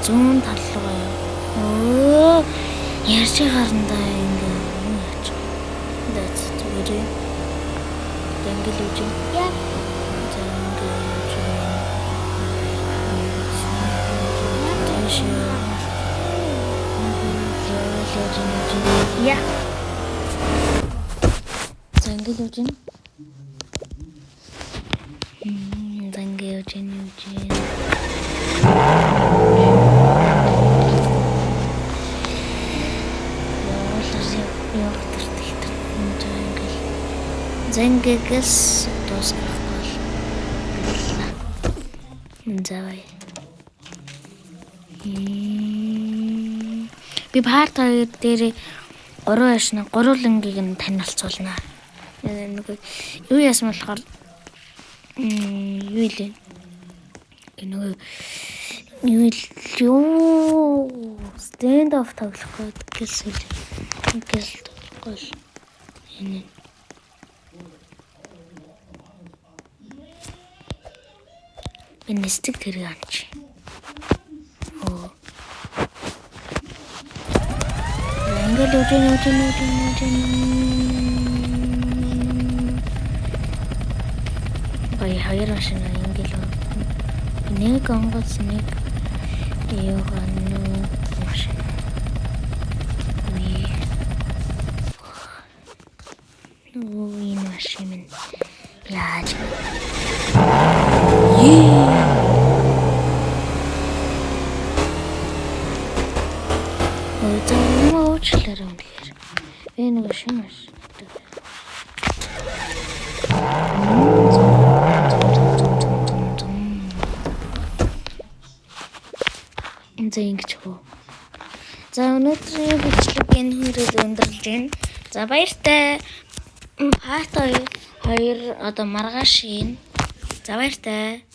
зүүн тал руу яа. Өө ярьж гарандаа ингээ яач. That's зүгээр. Тэнгэл үж. Яа. Yeah. Thank you, Eugene. Thank you, Eugene. Зангигс тусгахгүй. Завай. Би парт хоёр дээр орой яшна гурвангийг нь танилцуулна. Нэг юу яасан болохоор юу илээ. Нэг юу stand off тоглох гэсэн гол энэ Бинэстик тэрэг амч. Оо. Ангел үжин. Бай хоёр машина ангел. Нэг онгоц нэг юугану машина. Үй машина. Яаж. Уучлаарай үнэхээр. Энэ шинэш. Энд ингэж хөө. За өнөөдрийн бичлэгийн хүрээд өндөрлж байна. За баяртай. Хаатай хоёр одоо маргааш ийн. За баяртай.